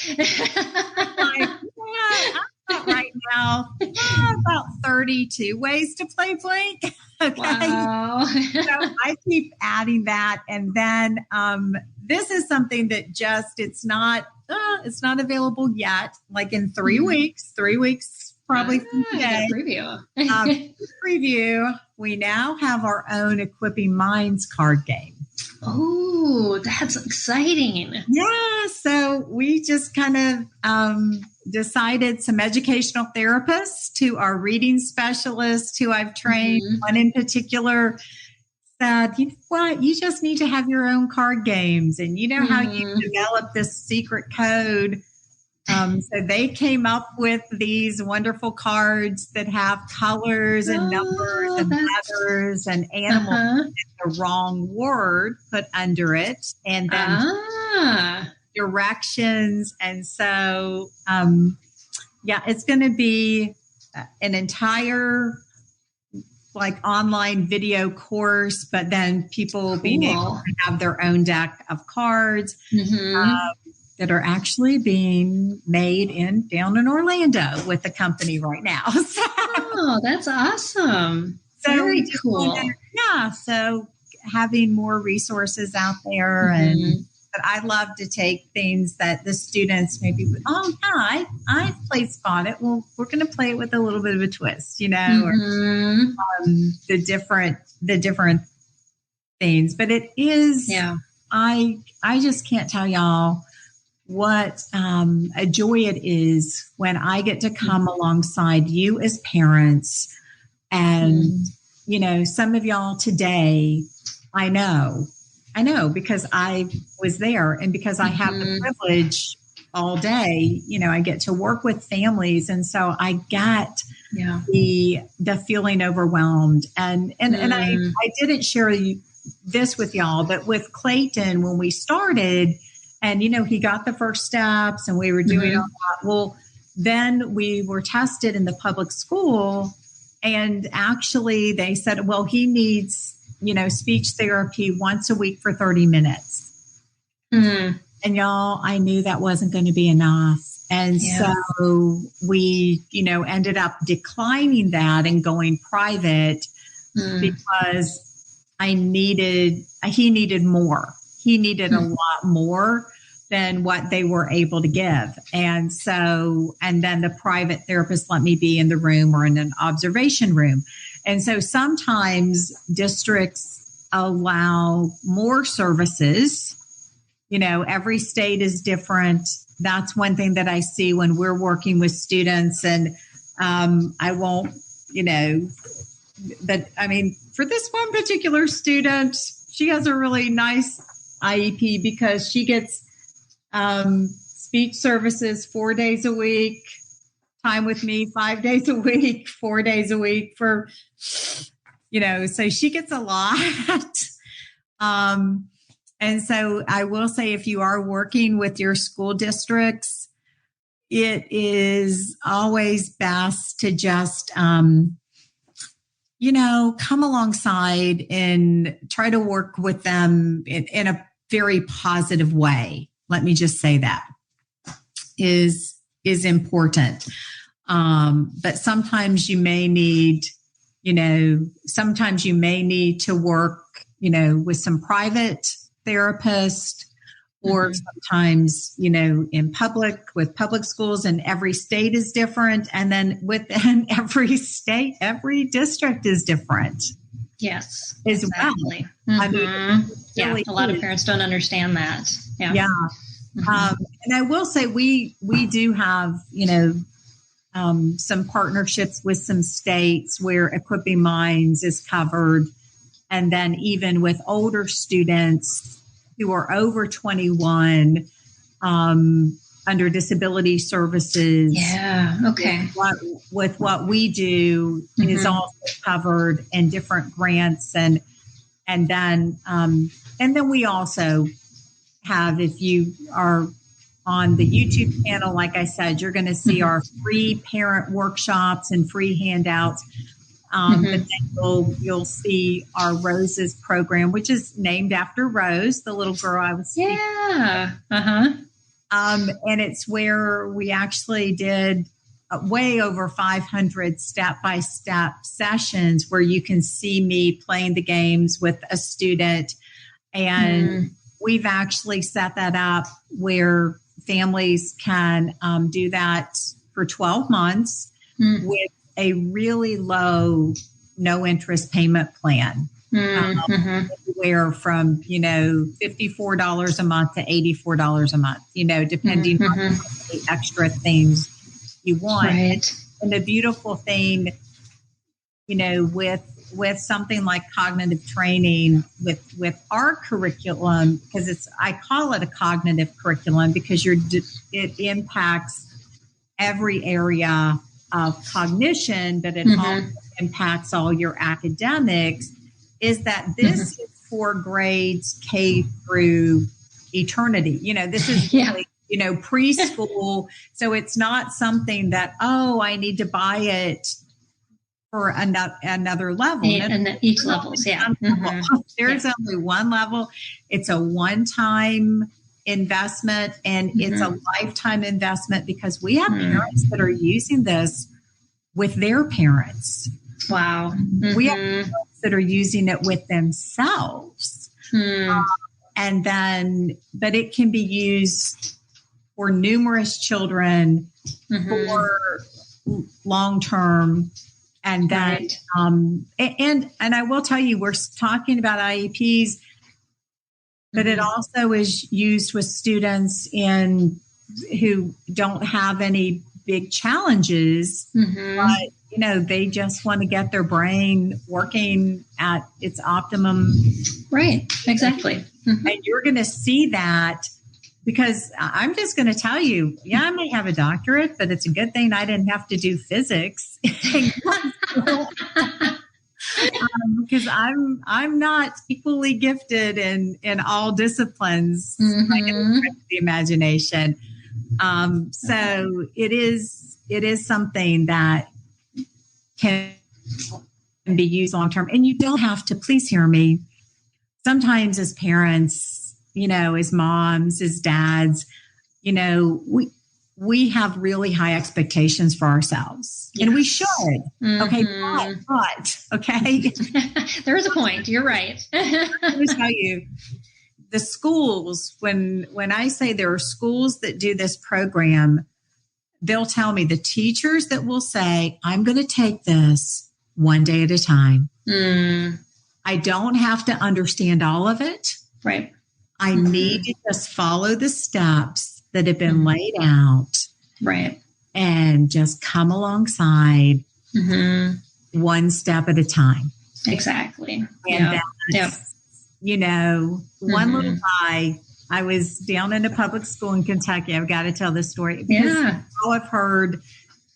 [SPEAKER 2] Right now, about 32 ways to play Blink. Okay.
[SPEAKER 1] Wow.
[SPEAKER 2] So I keep adding that. And then this is something that it's not available yet, like in 3 weeks, probably from today. Preview. We now have our own Equipping Minds card game.
[SPEAKER 1] Oh, that's exciting.
[SPEAKER 2] Yeah. So we just kind of decided, some educational therapists, to our reading specialists who I've trained, one in particular said, you know what, you just need to have your own card games. And you know how you develop this secret code. So they came up with these wonderful cards that have colors and numbers and letters and animals and the wrong word put under it, and then directions. And so, it's going to be an entire online video course, but then people will be able to have their own deck of cards. That are actually being made down in Orlando with the company right now.
[SPEAKER 1] Oh, that's awesome. Very cool.
[SPEAKER 2] So having more resources out there, but I love to take things that the students maybe, I played Spot It. Well, we're going to play it with a little bit of a twist, or the different things. But it is, I just can't tell y'all what a joy it is when I get to come alongside you as parents. And, some of y'all today, I know because I was there, and because I have the privilege all day, I get to work with families. And so I get the feeling overwhelmed. And I didn't share this with y'all, but with Clayton, when we started, and, he got the first steps and we were doing all that. Well, then we were tested in the public school, and actually they said, well, he needs, speech therapy once a week for 30 minutes. And y'all, I knew that wasn't going to be enough. And so we, ended up declining that and going private. because he needed more. He needed a lot more than what they were able to give. And then the private therapist let me be in the room or in an observation room. And so sometimes districts allow more services. Every state is different. That's one thing that I see when we're working with students. And I won't, for this one particular student, she has a really nice IEP because she gets speech services 4 days a week, time with me 5 days a week, 4 days a week so she gets a lot. And so I will say, if you are working with your school districts, it is always best to just, come alongside and try to work with them in a very positive way. Let me just say that is important. But sometimes you may need, to work, with some private therapist, or sometimes, in with public schools, and every state is different. And then within every state, every district is different.
[SPEAKER 1] Yes,
[SPEAKER 2] as
[SPEAKER 1] exactly.
[SPEAKER 2] well.
[SPEAKER 1] Really a lot of parents don't understand that. Yeah.
[SPEAKER 2] And I will say we do have, some partnerships with some states where Equipping Minds is covered. And then even with older students who are over 21, under disability services.
[SPEAKER 1] Yeah. Okay.
[SPEAKER 2] With what we do is also covered in different grants. And then we also have, if you are on the YouTube channel, like I said, you're going to see our free parent workshops and free handouts. But then you'll see our Roses program, which is named after Rose, the little girl I was speaking.
[SPEAKER 1] Yeah.
[SPEAKER 2] And it's where we actually did way over 500 step-by-step sessions where you can see me playing the games with a student. And we've actually set that up where families can do that for 12 months with a really low, no interest payment plan. Anywhere from, $54 a month to $84 a month, depending on the extra things you want.
[SPEAKER 1] Right.
[SPEAKER 2] And the beautiful thing, with something like cognitive training, with our curriculum, because I call it a cognitive curriculum because it impacts every area of cognition, but it also impacts all your academics, is that this is for grades K through eternity. This is really, preschool. So it's not something that, I need to buy it for another level.
[SPEAKER 1] And each levels,
[SPEAKER 2] There's only one level. It's a one-time investment, and it's a lifetime investment, because we have parents that are using this with their parents.
[SPEAKER 1] Wow.
[SPEAKER 2] We have parents that are using it with themselves. And then, but it can be used for numerous children for long-term. And then, and I will tell you, we're talking about IEPs, but it also is used with students who don't have any big challenges, but they just want to get their brain working at its optimum.
[SPEAKER 1] Right. Exactly.
[SPEAKER 2] And you're going to see that, because I'm just going to tell you, I may have a doctorate, but it's a good thing I didn't have to do physics. Because I'm not equally gifted in all disciplines. I can stretch the imagination. So it is something that can be used long term, and you don't have to. Please hear me. Sometimes, as parents, as moms, as dads, we have really high expectations for ourselves, and we should. Okay, okay.
[SPEAKER 1] There is a point. You're right.
[SPEAKER 2] Let me tell you, the schools, when I say there are schools that do this program, they'll tell me the teachers that will say, I'm going to take this one day at a time. I don't have to understand all of it.
[SPEAKER 1] Right.
[SPEAKER 2] I need to just follow the steps that have been laid out.
[SPEAKER 1] Right.
[SPEAKER 2] And just come alongside one step at a time.
[SPEAKER 1] Exactly.
[SPEAKER 2] And that's, one little guy, I was down in a public school in Kentucky. I've got to tell this story. Because I've heard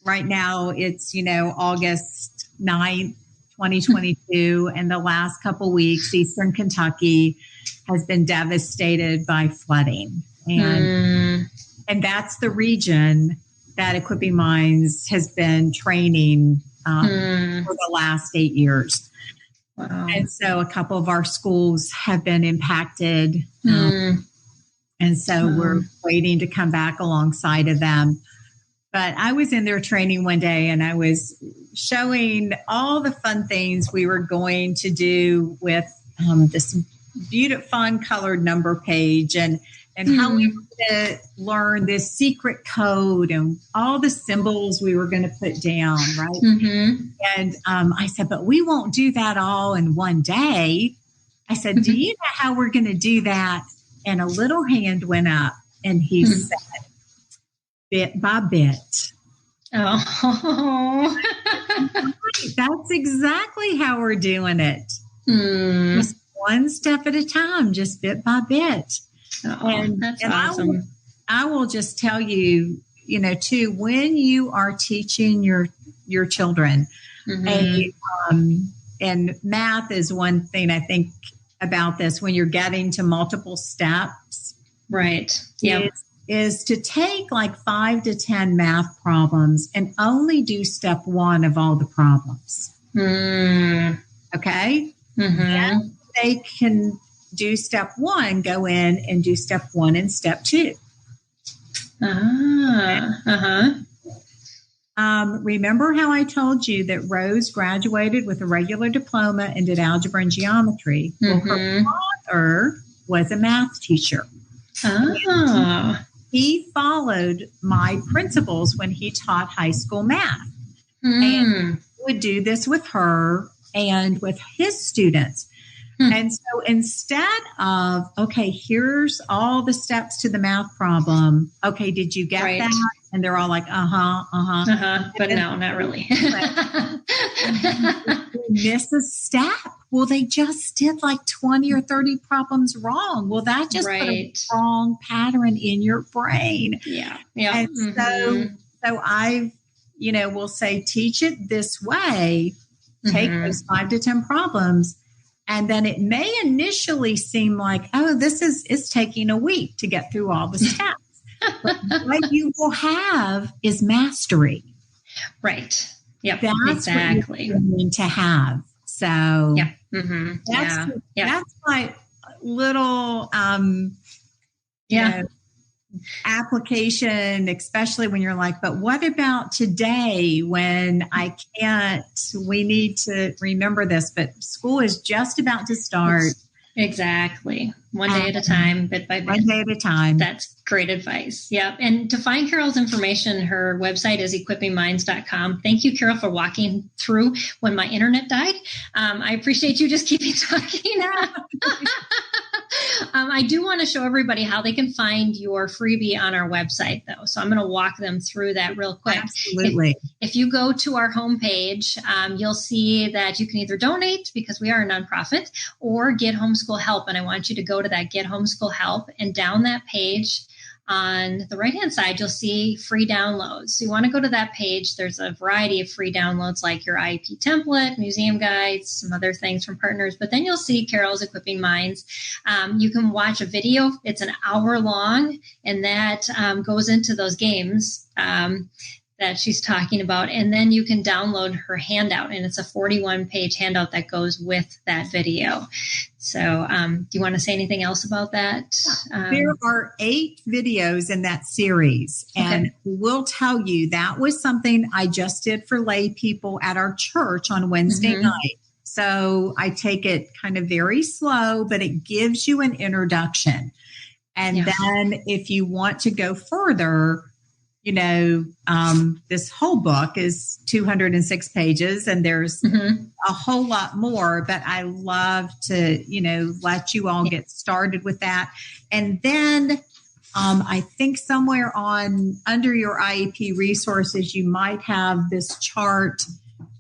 [SPEAKER 2] right now it's, August 9th, 2022. And the last couple weeks, Eastern Kentucky has been devastated by flooding. And that's the region that Equipping Minds has been training for the last 8 years. Wow. And so a couple of our schools have been impacted. And so we're waiting to come back alongside of them. But I was in their training one day and I was showing all the fun things we were going to do with this beautiful, fun colored number page and how we were going to learn this secret code and all the symbols we were going to put down, right? And I said, but we won't do that all in one day. I said, do you know how we're going to do that? And a little hand went up and he said, bit by bit.
[SPEAKER 1] Oh,
[SPEAKER 2] that's exactly how we're doing it. Just one step at a time, just bit by bit.
[SPEAKER 1] That's awesome.
[SPEAKER 2] I will just tell you, too, when you are teaching your children, and math is one thing I think about this, when you're getting to multiple steps.
[SPEAKER 1] Right.
[SPEAKER 2] Is to take like 5 to 10 math problems and only do step one of all the problems. Okay? And they can do step one, go in and do step one and step two. Remember how I told you that Rose graduated with a regular diploma and did algebra and geometry? Well, her father was a math teacher. He followed my principles when he taught high school math. And would do this with her and with his students. And so instead of, okay, here's all the steps to the math problem. Okay, did you get that? And they're all like,
[SPEAKER 1] But no, not really.
[SPEAKER 2] Miss a step. Well, they just did like 20 or 30 problems wrong. Well, that just put a wrong pattern in your brain.
[SPEAKER 1] Yeah.
[SPEAKER 2] And so I, will say, teach it this way. Take those 5 to 10 problems. And then it may initially seem like, it's taking a week to get through all the steps. But what you will have is mastery.
[SPEAKER 1] Right. Yep.
[SPEAKER 2] That's
[SPEAKER 1] exactly
[SPEAKER 2] what you're going to have. So that's my little application, especially when you're like, but what about today when I can't? We need to remember this, but school is just about to start.
[SPEAKER 1] Exactly. One day at a time, bit by bit.
[SPEAKER 2] One day at a time.
[SPEAKER 1] That's great advice. Yeah. And to find Carol's information, her website is equippingminds.com. Thank you, Carol, for walking through when my internet died. I appreciate you just keeping talking. I do want to show everybody how they can find your freebie on our website, though. So I'm going to walk them through that real quick.
[SPEAKER 2] Absolutely.
[SPEAKER 1] If you go to our homepage, you'll see that you can either donate, because we are a nonprofit, or get homeschool help. And I want you to go to that Get Homeschool Help, and down that page on the right-hand side, you'll see free downloads. So you want to go to that page. There's a variety of free downloads like your IEP template, museum guides, some other things from partners. But then you'll see Carol's Equipping Minds. You can watch a video. It's an hour long, and that goes into those games. that she's talking about. And then you can download her handout, and it's a 41-page handout that goes with that video. So do you want to say anything else about that?
[SPEAKER 2] There are 8 videos in that series. And we'll tell you that was something I just did for lay people at our church on Wednesday night. So I take it kind of very slow, but it gives you an introduction. And then if you want to go further, you know, this whole book is 206 pages and there's a whole lot more, but I love to, you know, let you all get started with that. And then I think somewhere under your IEP resources, you might have this chart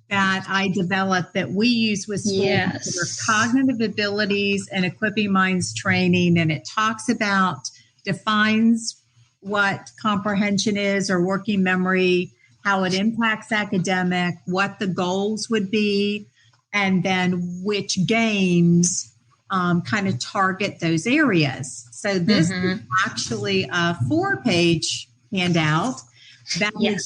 [SPEAKER 2] that I developed that we use with schools for cognitive abilities and equipping minds training. And it talks about, defines what comprehension is or working memory, how it impacts academic, what the goals would be, and then which games kind of target those areas. So this is actually a 4-page handout.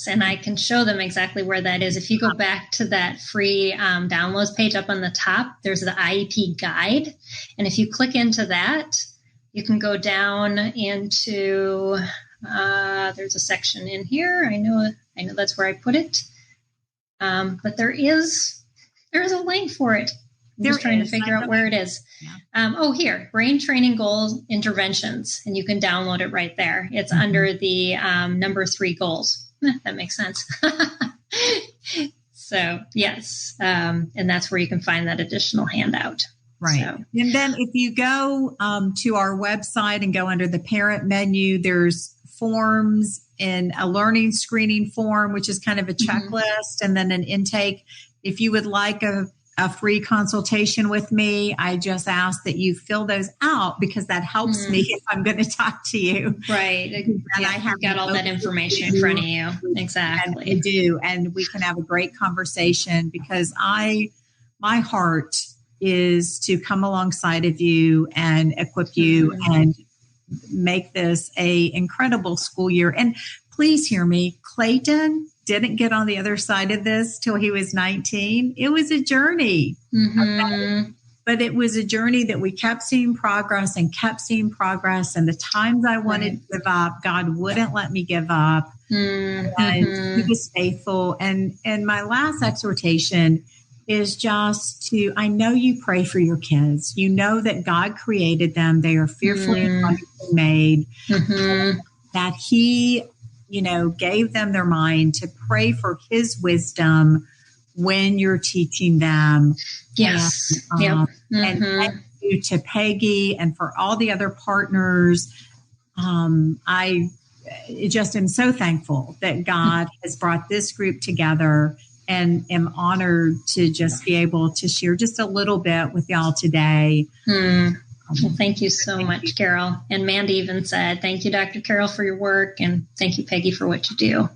[SPEAKER 1] And I can show them exactly where that is. If you go back to that free downloads page up on the top, there's the IEP guide. And if you click into that, you can go down into, there's a section in here. I know that's where I put it. But there is a link for it. I'm just trying to figure out where it is. Yeah. Here, brain training goals interventions. And you can download it right there. It's under the number 3 goals. That makes sense. So, yes. And that's where you can find that additional handout.
[SPEAKER 2] Right. So. And then if you go to our website and go under the parent menu, there's forms in a learning screening form, which is kind of a checklist, and then an intake. If you would like a free consultation with me, I just ask that you fill those out because that helps me if I'm going to talk to you.
[SPEAKER 1] Right. And I have got all that information in front of you. Exactly.
[SPEAKER 2] And I do. And we can have a great conversation because my heart is to come alongside of you and equip you and make this a incredible school year. And please hear me, Clayton didn't get on the other side of this till he was 19. It was a journey, but it was a journey that we kept seeing progress and kept seeing progress. And the times I wanted to give up, God wouldn't let me give up. And he was faithful. And my last exhortation is just to, I know you pray for your kids. You know that God created them. They are fearfully and wonderfully made. That he, you know, gave them their mind to pray for his wisdom when you're teaching them.
[SPEAKER 1] Yes.
[SPEAKER 2] And thank you to Peggy and for all the other partners. I just am so thankful that God has brought this group together and am honored to just be able to share just a little bit with y'all today.
[SPEAKER 1] Well, thank you so much, Carol. And Mandy even said, thank you, Dr. Carol, for your work. And thank you, Peggy, for what you do.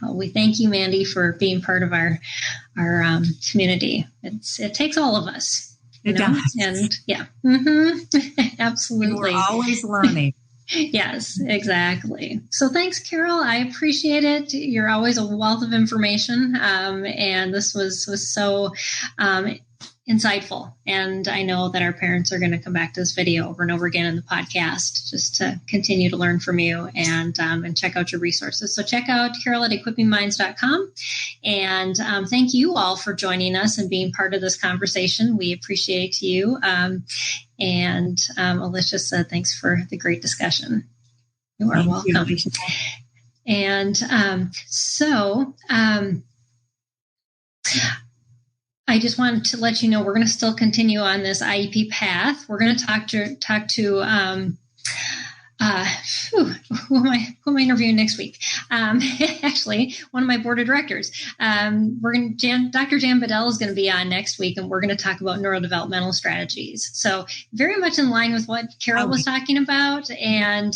[SPEAKER 1] Well, we thank you, Mandy, for being part of our community. It takes all of us.
[SPEAKER 2] It does.
[SPEAKER 1] And absolutely.
[SPEAKER 2] We're always learning.
[SPEAKER 1] Yes, exactly. So thanks, Carol. I appreciate it. You're always a wealth of information. And this was so insightful. And I know that our parents are going to come back to this video over and over again in the podcast just to continue to learn from you and check out your resources. So check out Carol at equippingminds.com. And thank you all for joining us and being part of this conversation. We appreciate you. And Alicia said, thanks for the great discussion. You are welcome. And I just wanted to let you know we're going to still continue on this IEP path. We're going to talk to who am I interviewing next week? Actually, one of my board of directors. Dr. Jan Bedell is going to be on next week, and we're going to talk about neurodevelopmental strategies. So very much in line with what Carol was talking about, and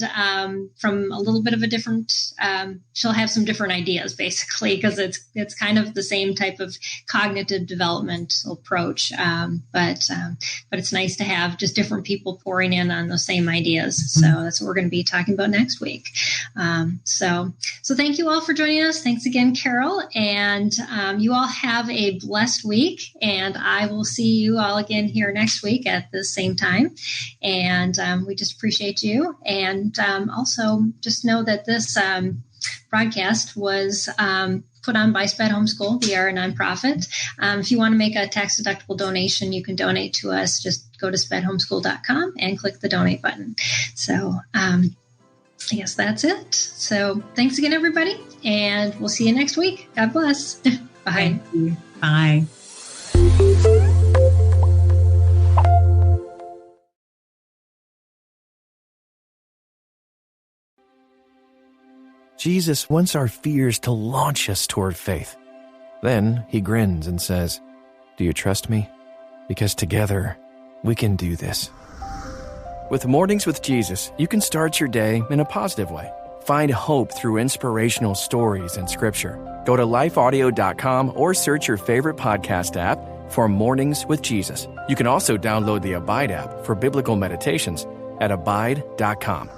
[SPEAKER 1] from a little bit of a different. She'll have some different ideas, basically, because it's kind of the same type of cognitive developmental approach, but it's nice to have just different people pouring in on those same ideas. So that's what we're we're going to be talking about next week. So thank you all for joining us. Thanks again, Carol. And you all have a blessed week. And I will see you all again here next week at the same time. And we just appreciate you. And also just know that this broadcast was put on by SPED Homeschool. We are a nonprofit. If you want to make a tax-deductible donation, you can donate to us. Just go to spedhomeschool.com and click the donate button. So I guess that's it. So thanks again, everybody, and we'll see you next week. God bless. Bye.
[SPEAKER 2] Thank you. Bye.
[SPEAKER 3] Jesus wants our fears to launch us toward faith. Then he grins and says, "Do you trust me? Because together we can do this." With Mornings with Jesus, you can start your day in a positive way. Find hope through inspirational stories and scripture. Go to lifeaudio.com or search your favorite podcast app for Mornings with Jesus. You can also download the Abide app for biblical meditations at abide.com.